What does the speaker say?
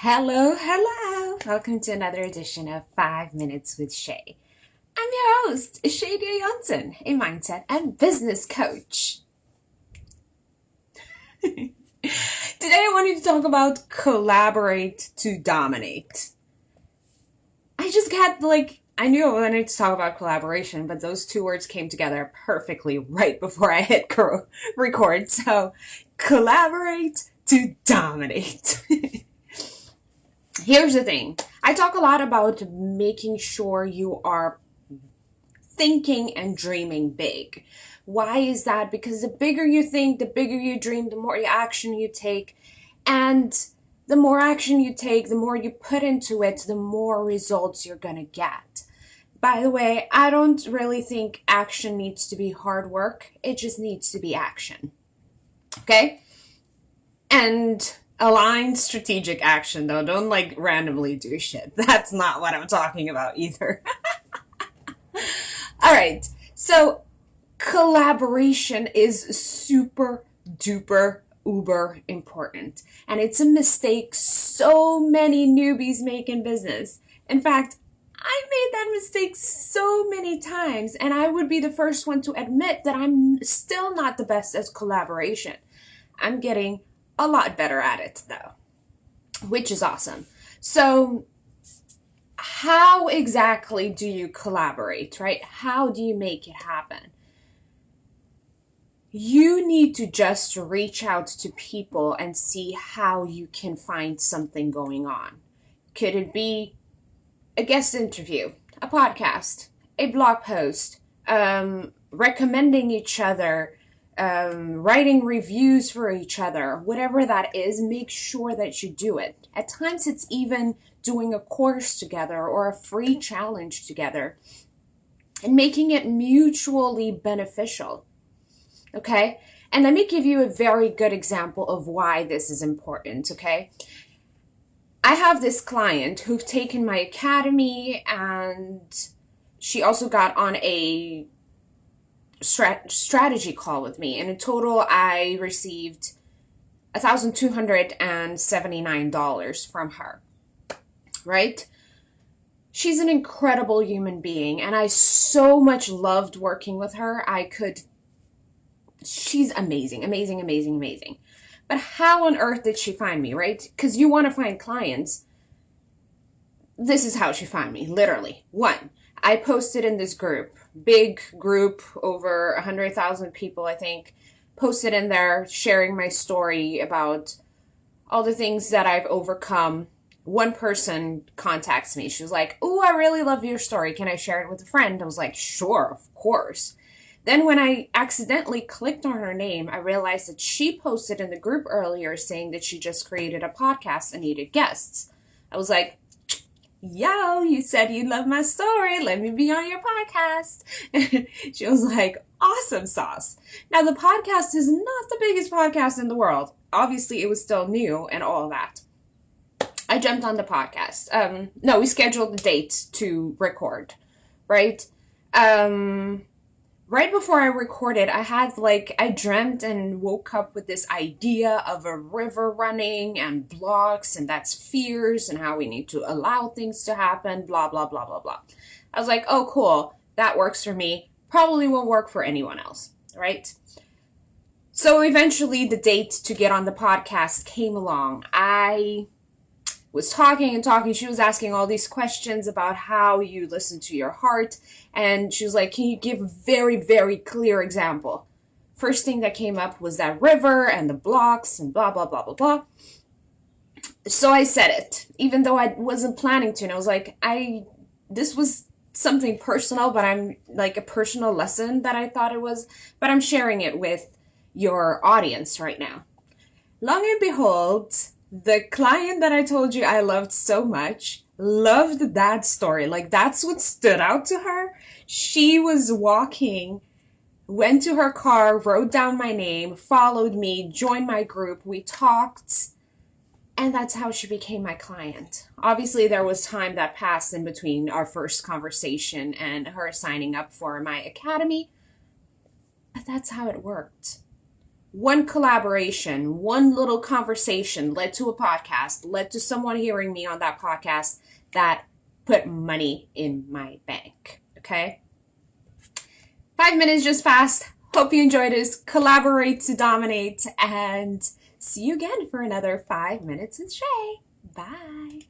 Hello, hello. Welcome to another edition of 5 Minutes with Shay. I'm your host, Shay D. Johnson, a mindset and business coach. Today I wanted to talk about collaborate to dominate. I knew I wanted to talk about collaboration, but those two words came together perfectly right before I hit record. So, collaborate to dominate. Here's the thing. I talk a lot about making sure you are thinking and dreaming big. Why is that? Because the bigger you think, the bigger you dream, the more action you take. And the more action you take, the more you put into it, the more results you're going to get. By the way, I don't really think action needs to be hard work. It just needs to be action. Okay? And aligned strategic action, though. Don't randomly do shit. That's not what I'm talking about either. All right. So collaboration is super duper uber important. And it's a mistake so many newbies make in business. In fact, I made that mistake so many times, and I would be the first one to admit that I'm still not the best at collaboration. I'm getting a lot better at it though, which is awesome. So how exactly do you collaborate, right? How do you make it happen? You need to just reach out to people and see how you can find something going on. Could it be a guest interview, a podcast, a blog post, recommending each other, writing reviews for each other, whatever that is, make sure that you do it. At times it's even doing a course together or a free challenge together and making it mutually beneficial. Okay? And let me give you a very good example of why this is important, okay? I have this client who've taken my academy, and she also got on a strategy call with me. And in total, I received $1,279 from her, right? She's an incredible human being, and I so much loved working with her. She's amazing, amazing, amazing, amazing. But how on earth did she find me, right? Because you want to find clients. This is how she found me, literally. One, I posted in this group, big group, over 100,000 people, I think, posted in there sharing my story about all the things that I've overcome. One person contacts me. She was like, "Oh, I really love your story. Can I share it with a friend?" I was like, "Sure, of course." Then when I accidentally clicked on her name, I realized that she posted in the group earlier saying that she just created a podcast and needed guests. I was like, "Yo, you said you love my story. Let me be on your podcast." She was like, "Awesome sauce." Now, the podcast is not the biggest podcast in the world. Obviously, it was still new and all that. I jumped on the podcast. No, we scheduled the date to record, right? Right before I recorded, I dreamt and woke up with this idea of a river running and blocks, and that's fears and how we need to allow things to happen, blah, blah, blah, blah, blah. I was like, oh, cool. That works for me. Probably won't work for anyone else, right? So eventually the date to get on the podcast came along. I was talking and talking. She was asking all these questions about how you listen to your heart. And she was like, "Can you give a very, very clear example?" First thing that came up was that river and the blocks and blah, blah, blah, blah, blah. So I said it, even though I wasn't planning to. And I was like, this was something personal, but I'm like a personal lesson that I thought it was, but I'm sharing it with your audience right now. Long and behold, the client that I told you I loved so much loved that story. Like, that's what stood out to her. She was walking, went to her car, wrote down my name, followed me, joined my group. We talked, and that's how she became my client. Obviously, there was time that passed in between our first conversation and her signing up for my academy, but that's how it worked. one collaboration, one little conversation led to a podcast, led to someone hearing me on that podcast that put money in my bank. Okay? 5 minutes just fast. Hope you enjoyed this. Collaborate to dominate, and see you again for another 5 minutes with Shay. Bye.